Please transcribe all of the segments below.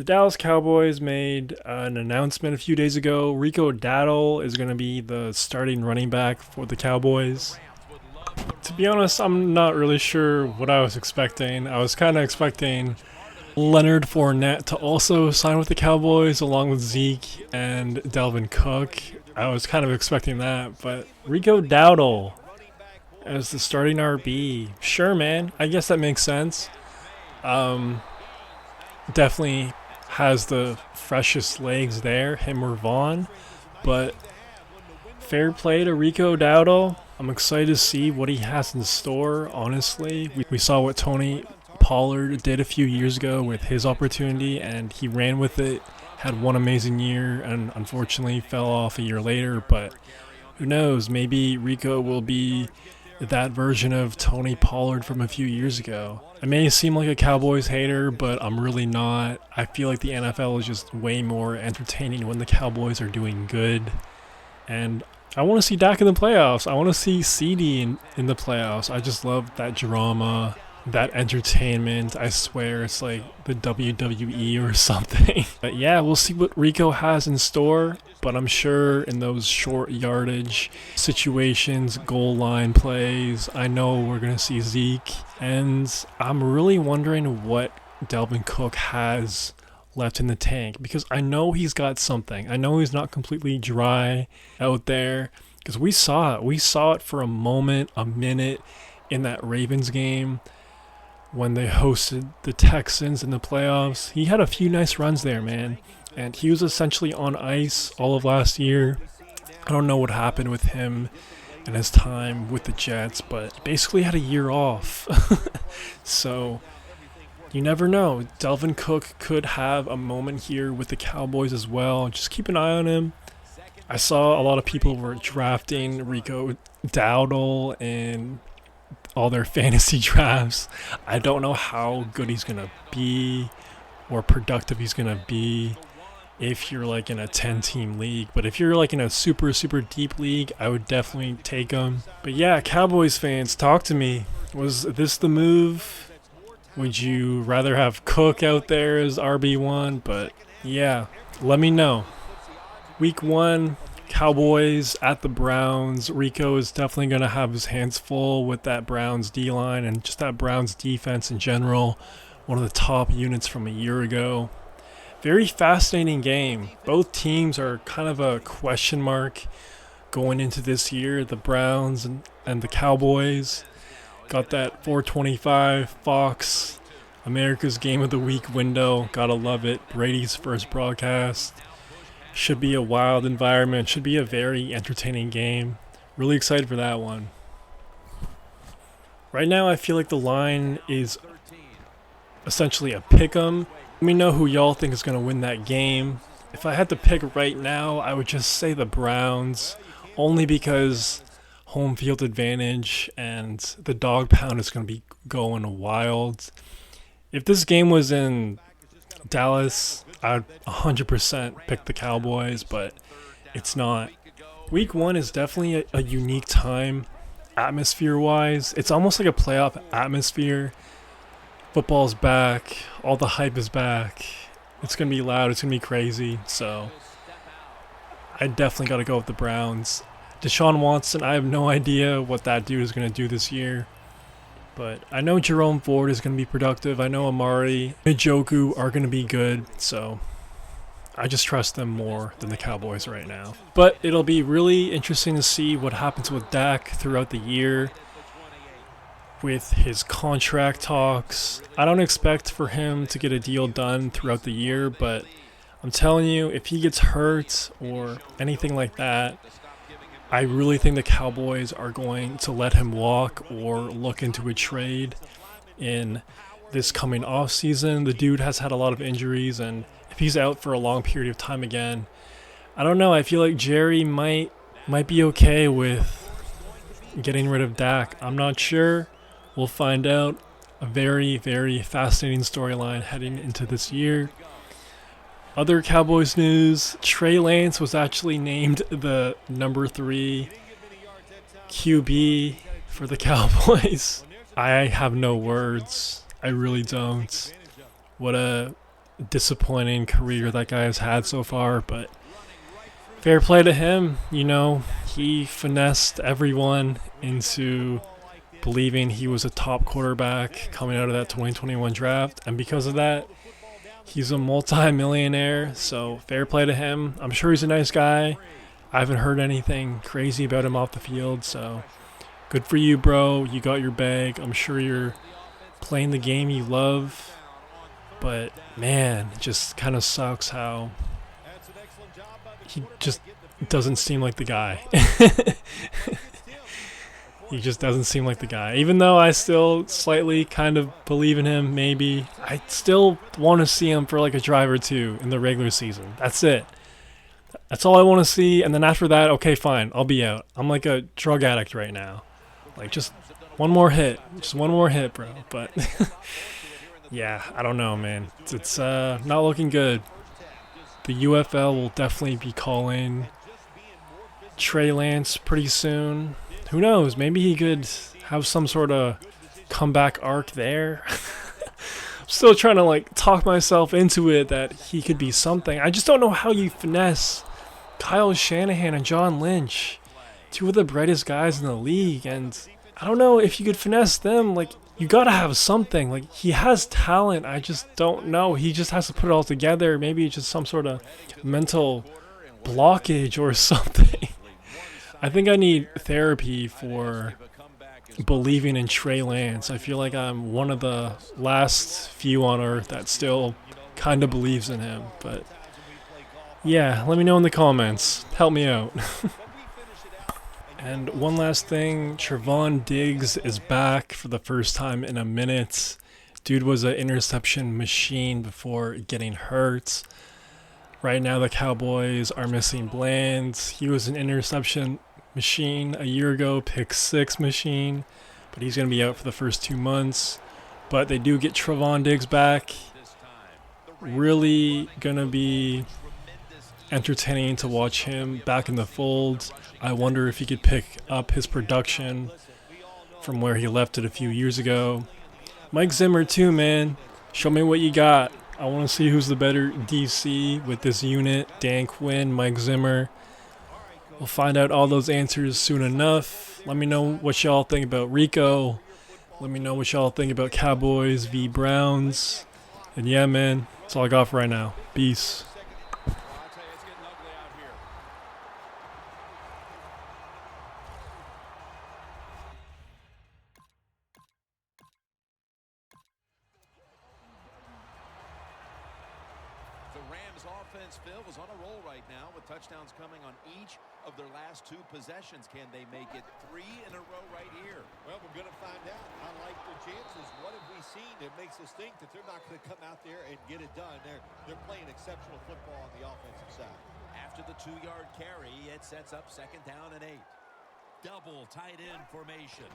The Dallas Cowboys made an announcement a few days ago. Rico Dowdle is going to be the starting running back for the Cowboys. To be honest, I'm not really sure what I was expecting. I was kind of expecting Leonard Fournette to also sign with the Cowboys along with Zeke and Dalvin Cook. I was kind of expecting that, but Rico Dowdle as the starting RB. Sure, man. I guess that makes sense. Definitely has the freshest legs there, him or Vaughn. But fair play to Rico Dowdle. I'm excited to see what he has in store, honestly. We saw what Tony Pollard did a few years ago with his opportunity, and he ran with it, had one amazing year, and unfortunately fell off a year later. But who knows, maybe Rico will be that version of Tony Pollard from a few years ago. I may seem like a Cowboys hater, but I'm really not. I feel like the NFL is just way more entertaining when the Cowboys are doing good. And I want to see Dak in the playoffs. I want to see CD in the playoffs. I just love that drama, that entertainment. I swear it's like the WWE or something. But yeah, we'll see what Rico has in store. But I'm sure in those short yardage situations, goal line plays, I know we're going to see Zeke. And I'm really wondering what Dalvin Cook has left in the tank, because I know he's got something. I know he's not completely dry out there, because we saw it. We saw it for a moment, a minute in that Ravens game when they hosted the Texans in the playoffs. He had a few nice runs there, man. And he was essentially on ice all of last year. I don't know what happened with him and his time with the Jets, but basically had a year off. So you never know. Dalvin Cook could have a moment here with the Cowboys as well. Just keep an eye on him. I saw a lot of people were drafting Rico Dowdle in all their fantasy drafts. I don't know how good he's going to be or productive he's going to be if you're like in a 10-team league. But if you're like in a super deep league, I would definitely take him. But yeah, Cowboys fans, talk to me. Was this the move? Would you rather have Cook out there as RB1? But yeah, let me know. Week 1, Cowboys at the Browns. Rico is definitely going to have his hands full with that Browns D-line and just that Browns defense in general. One of the top units from a year ago. Very fascinating game. Both teams are kind of a question mark going into this year. The Browns and the Cowboys got that 425 Fox America's Game of the Week window. Gotta love it. Brady's first broadcast. Should be a wild environment. Should be a very entertaining game. Really excited for that one. Right now I feel like the line is essentially a pick'em. Let me know who y'all think is going to win that game. If I had to pick right now, I would just say the Browns, only because home field advantage and the dog pound is going to be going wild. If this game was in Dallas, I'd 100% pick the Cowboys, but it's not. Week 1 is definitely a unique time, atmosphere-wise. It's almost like a playoff atmosphere. Football's back. All the hype is back. It's going to be loud. It's going to be crazy. So I definitely got to go with the Browns. Deshaun Watson, I have no idea what that dude is going to do this year. But I know Jerome Ford is going to be productive. I know Amari and Njoku are going to be good. So I just trust them more than the Cowboys right now. But it'll be really interesting to see what happens with Dak throughout the year. With his contract talks, I don't expect for him to get a deal done throughout the year, but I'm telling you, if he gets hurt or anything like that, I really think the Cowboys are going to let him walk or look into a trade in this coming off season. The dude has had a lot of injuries, and if he's out for a long period of time again, I don't know. I feel like Jerry might be okay with getting rid of Dak. I'm not sure. We'll find out. A very fascinating storyline heading into this year. Other Cowboys news, Trey Lance was actually named the number 3 QB for the Cowboys. I have no words. I really don't. What a disappointing career that guy has had so far, but fair play to him. He finessed everyone into believing he was a top quarterback coming out of that 2021 draft, and because of that, he's a multi-millionaire. So fair play to him. I'm sure he's a nice guy. I haven't heard anything crazy about him off the field, so good for you, bro. You got your bag. I'm sure you're playing the game you love, but man, it just kind of sucks how he just doesn't seem like the guy. He just doesn't seem like the guy. Even though I still slightly kind of believe in him, maybe, I still want to see him for like a drive or two in the regular season. That's it. That's all I want to see. And then after that, okay, fine, I'll be out. I'm like a drug addict right now. Like, just one more hit. Just one more hit, bro. But, yeah, I don't know, man. It's not looking good. The UFL will definitely be calling Trey Lance pretty soon. Who knows? Maybe he could have some sort of comeback arc there. I'm still trying to like talk myself into it that he could be something. I just don't know how you finesse Kyle Shanahan and John Lynch, two of the brightest guys in the league, and I don't know if you could finesse them. Like, you gotta have something. Like, he has talent. I just don't know. He just has to put it all together. Maybe it's just some sort of mental blockage or something. I think I need therapy for believing in Trey Lance. I feel like I'm one of the last few on earth that still kind of believes in him. But yeah, let me know in the comments. Help me out. And one last thing, Trevon Diggs is back for the first time in a minute. Dude was an interception machine before getting hurt. Right now the Cowboys are missing Bland. He was an interception machine a year ago, pick 6 machine, but he's going to be out for the first 2 months. But they do get Trevon Diggs back. Really going to be entertaining to watch him back in the fold. I wonder if he could pick up his production from where he left it a few years ago. Mike Zimmer too, man. Show me what you got. I want to see who's the better DC with this unit. Dan Quinn, Mike Zimmer. We'll find out all those answers soon enough. Let me know what y'all think about Rico. Let me know what y'all think about Cowboys v. Browns. And yeah, man, that's all I got for right now. Peace. The Rams offense, Phil, is on a roll right now with touchdowns coming on each of their last 2 possessions. Can they make it 3 in a row right here? Well, we're going to find out. I like the chances. What have we seen that makes us think that they're not going to come out there and get it done? They're playing exceptional football on the offensive side. After the 2-yard carry, it sets up 2nd down and 8. Double tight end formation.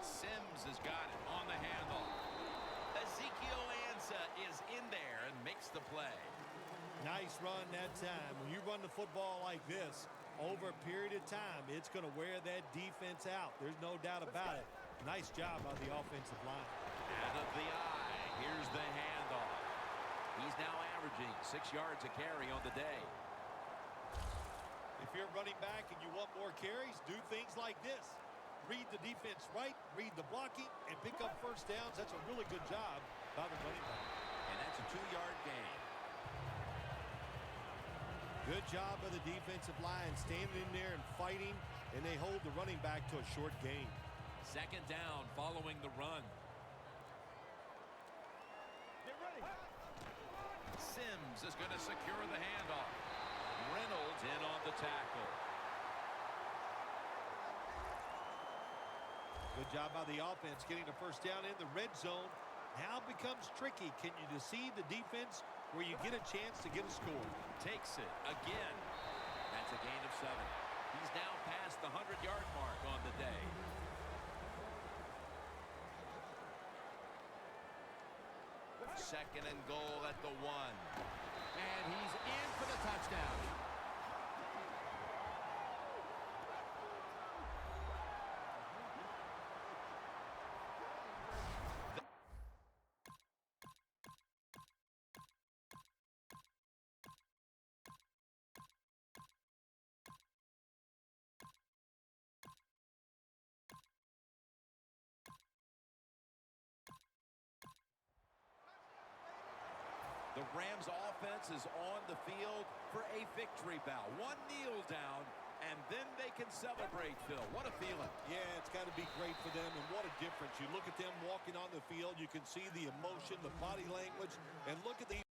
Sims has got it on the handle. Ezekiel Ansah is in there and makes the play. Nice run that time. When you run the football like this, over a period of time, it's going to wear that defense out. There's no doubt about it. Nice job on the offensive line. Out of the eye. Here's the handoff. He's now averaging 6 yards a carry on the day. If you're running back and you want more carries, do things like this. Read the defense right, read the blocking, and pick up first downs. That's a really good job by the running back. And that's a 2-yard gain. Good job of the defensive line standing in there and fighting, and they hold the running back to a short gain. 2nd down following the run. Get ready. Sims is going to secure the handoff. Reynolds in on the tackle. Good job by the offense getting the first down in the red zone. Now it becomes tricky. Can you deceive the defense where you get a chance to get a score? Takes it again. That's a gain of 7. He's now past the 100-yard mark on the day. Second and goal at the 1. And he's in for the touchdown. Rams offense is on the field for a victory bow. One kneel down, and then they can celebrate, Phil. What a feeling. Yeah, it's got to be great for them, and what a difference. You look at them walking on the field, you can see the emotion, the body language, and look at the